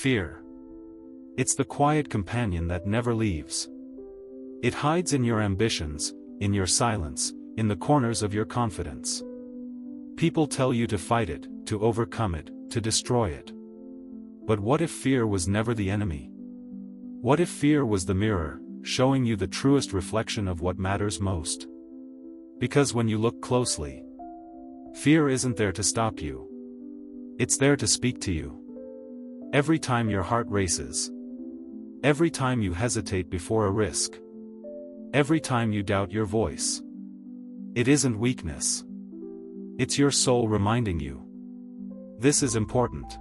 Fear. It's the quiet companion that never leaves. It hides in your ambitions, in your silence, in the corners of your confidence. People tell you to fight it, to overcome it, to destroy it. But what if fear was never the enemy? What if fear was the mirror, showing you the truest reflection of what matters most? Because when you look closely, fear isn't there to stop you. It's there to speak to you. Every time your heart races. Every time you hesitate before a risk. Every time you doubt your voice. It isn't weakness. It's your soul reminding you. This is important.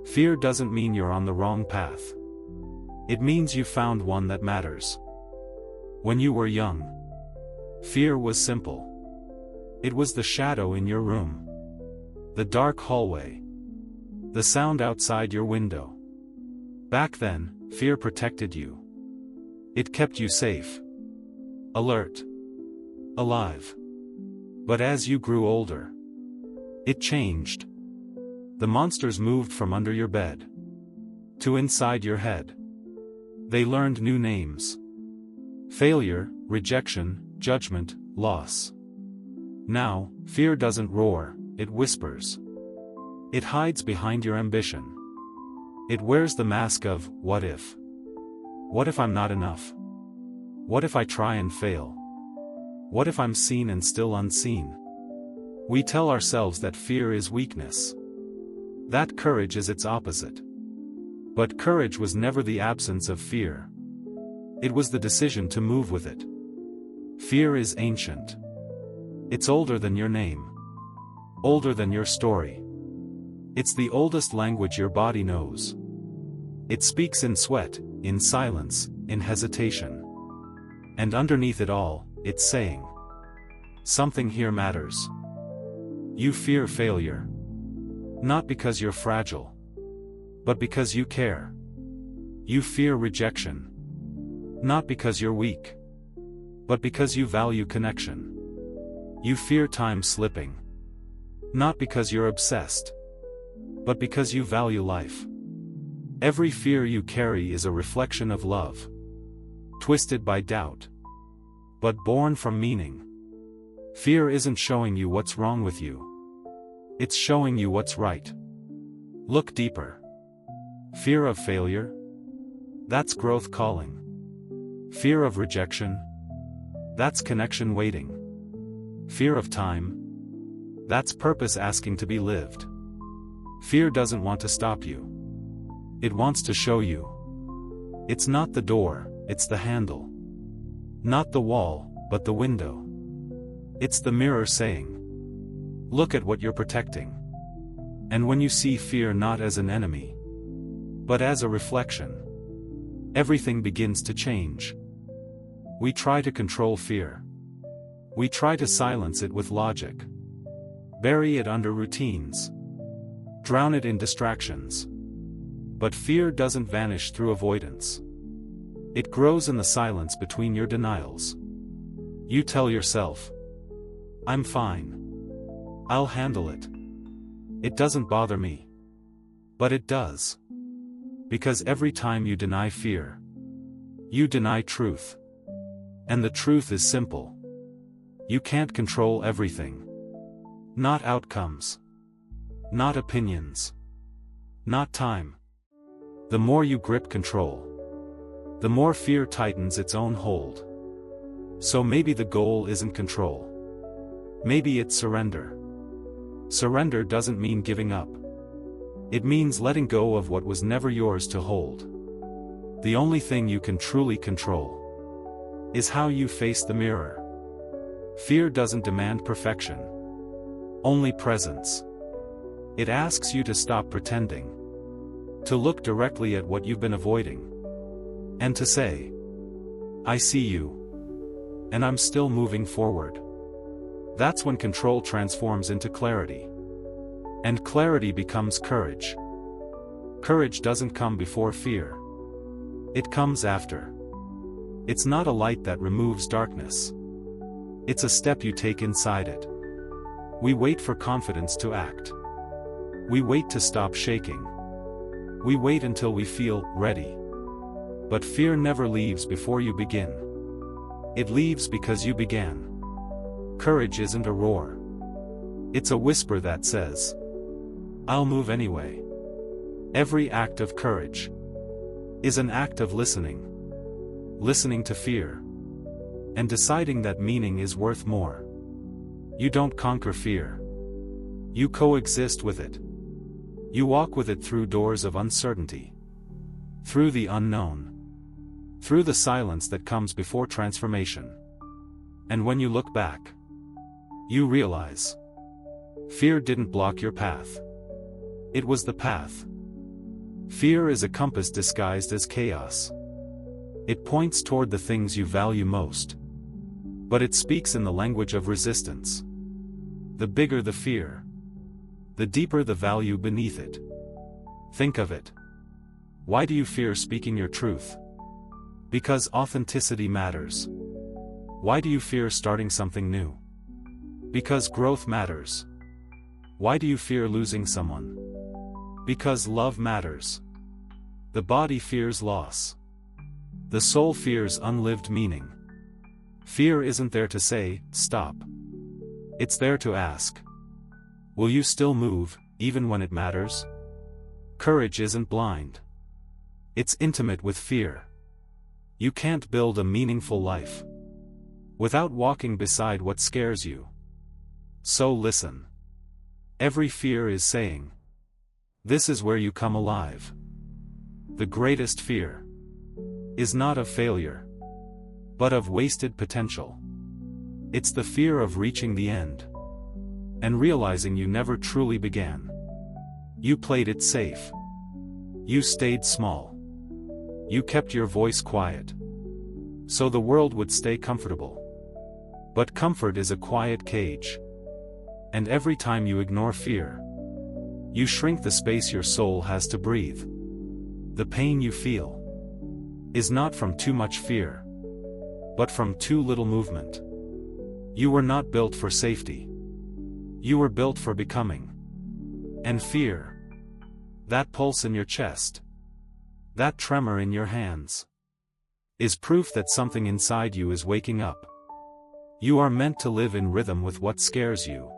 Fear doesn't mean you're on the wrong path. It means you found one that matters. When you were young, fear was simple. It was the shadow in your room. The dark hallway. The sound outside your window. Back then, fear protected you. It kept you safe. Alert. Alive. But as you grew older, it changed. The monsters moved from under your bed to inside your head. They learned new names. Failure, rejection, judgment, loss. Now, fear doesn't roar, it whispers. It hides behind your ambition. It wears the mask of, what if? What if I'm not enough? What if I try and fail? What if I'm seen and still unseen? We tell ourselves that fear is weakness. That courage is its opposite. But courage was never the absence of fear. It was the decision to move with it. Fear is ancient. It's older than your name. Older than your story. It's the oldest language your body knows. It speaks in sweat, in silence, in hesitation. And underneath it all, it's saying, something here matters. You fear failure. Not because you're fragile, but because you care. You fear rejection. Not because you're weak, but because you value connection. You fear time slipping. Not because you're obsessed, but because you value life. Every fear you carry is a reflection of love. Twisted by doubt, but born from meaning. Fear isn't showing you what's wrong with you. It's showing you what's right. Look deeper. Fear of failure? That's growth calling. Fear of rejection? That's connection waiting. Fear of time? That's purpose asking to be lived. Fear doesn't want to stop you. It wants to show you. It's not the door, it's the handle. Not the wall, but the window. It's the mirror saying, look at what you're protecting. And when you see fear not as an enemy, but as a reflection, everything begins to change. We try to control fear. We try to silence it with logic. Bury it under routines. Drown it in distractions. But fear doesn't vanish through avoidance. It grows in the silence between your denials. You tell yourself, I'm fine. I'll handle it. It doesn't bother me. But it does. Because every time you deny fear, you deny truth. And the truth is simple. You can't control everything. Not outcomes. Not opinions. Not time. The more you grip control, the more fear tightens its own hold. So maybe the goal isn't control. Maybe it's surrender. Surrender doesn't mean giving up. It means letting go of what was never yours to hold. The only thing you can truly control is how you face the mirror. Fear doesn't demand perfection, only presence. It asks you to stop pretending, to look directly at what you've been avoiding, and to say, I see you, and I'm still moving forward. That's when control transforms into clarity. And clarity becomes courage. Courage doesn't come before fear. It comes after. It's not a light that removes darkness. It's a step you take inside it. We wait for confidence to act. We wait to stop shaking. We wait until we feel ready. But fear never leaves before you begin. It leaves because you began. Courage isn't a roar. It's a whisper that says, "I'll move anyway." Every act of courage is an act of listening. Listening to fear. And deciding that meaning is worth more. You don't conquer fear. You coexist with it. You walk with it through doors of uncertainty. Through the unknown. Through the silence that comes before transformation. And when you look back, you realize fear didn't block your path. It was the path. Fear is a compass disguised as chaos. It points toward the things you value most. But it speaks in the language of resistance. The bigger the fear, the deeper the value beneath it. Think of it. Why do you fear speaking your truth? Because authenticity matters. Why do you fear starting something new? Because growth matters. Why do you fear losing someone? Because love matters. The body fears loss. The soul fears unlived meaning. Fear isn't there to say, "Stop." It's there to ask, "Will you still move, even when it matters?" Courage isn't blind. It's intimate with fear. You can't build a meaningful life without walking beside what scares you. So listen. Every fear is saying, "This is where you come alive." The greatest fear is not of failure, but of wasted potential. It's the fear of reaching the end and realizing you never truly began. You played it safe. You stayed small. You kept your voice quiet, so the world would stay comfortable. But comfort is a quiet cage. And every time you ignore fear, you shrink the space your soul has to breathe. The pain you feel is not from too much fear, but from too little movement. You were not built for safety. You were built for becoming. And fear, that pulse in your chest, that tremor in your hands, is proof that something inside you is waking up. You are meant to live in rhythm with what scares you.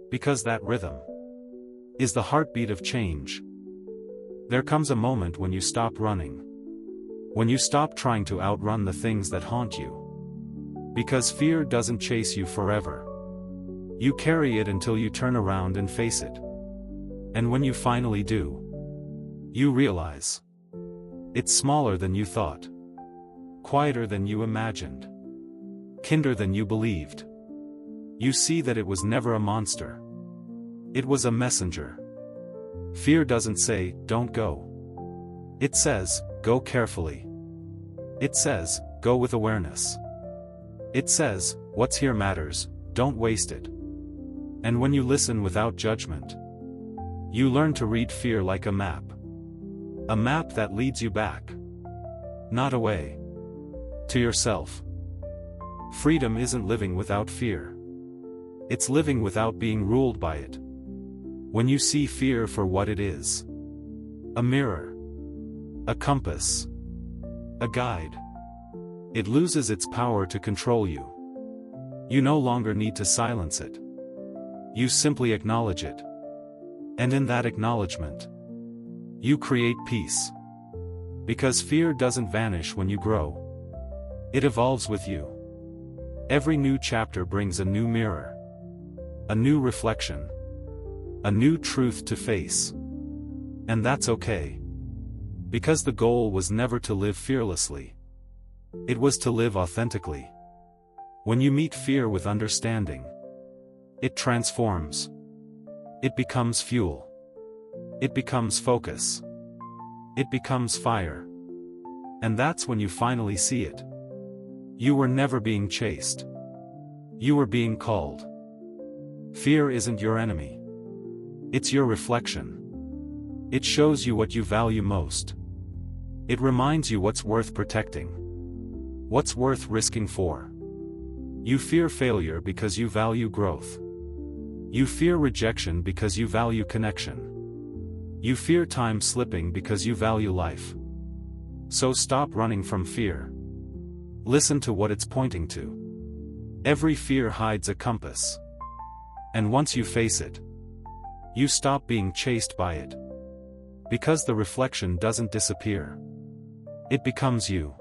Because that rhythm is the heartbeat of change. There comes a moment when you stop running. When you stop trying to outrun the things that haunt you. Because fear doesn't chase you forever. You carry it until you turn around and face it. And when you finally do, you realize it's smaller than you thought, quieter than you imagined, kinder than you believed. You see that it was never a monster. It was a messenger. Fear doesn't say, "Don't go." It says, "Go carefully." It says, "Go with awareness." It says, "What's here matters, don't waste it." And when you listen without judgment, you learn to read fear like a map. A map that leads you back, not away, to yourself. Freedom isn't living without fear. It's living without being ruled by it. When you see fear for what it is, a mirror, a compass, a guide, it loses its power to control you. You no longer need to silence it. You simply acknowledge it. And in that acknowledgement, you create peace. Because fear doesn't vanish when you grow. It evolves with you. Every new chapter brings a new mirror, a new reflection, a new truth to face. And that's okay. Because the goal was never to live fearlessly. It was to live authentically. When you meet fear with understanding, it transforms. It becomes fuel. It becomes focus. It becomes fire. And that's when you finally see it. You were never being chased. You were being called. Fear isn't your enemy. It's your reflection. It shows you what you value most. It reminds you what's worth protecting. What's worth risking for. You fear failure because you value growth. You fear rejection because you value connection. You fear time slipping because you value life. So stop running from fear. Listen to what it's pointing to. Every fear hides a compass. And once you face it, you stop being chased by it. Because the reflection doesn't disappear. It becomes you.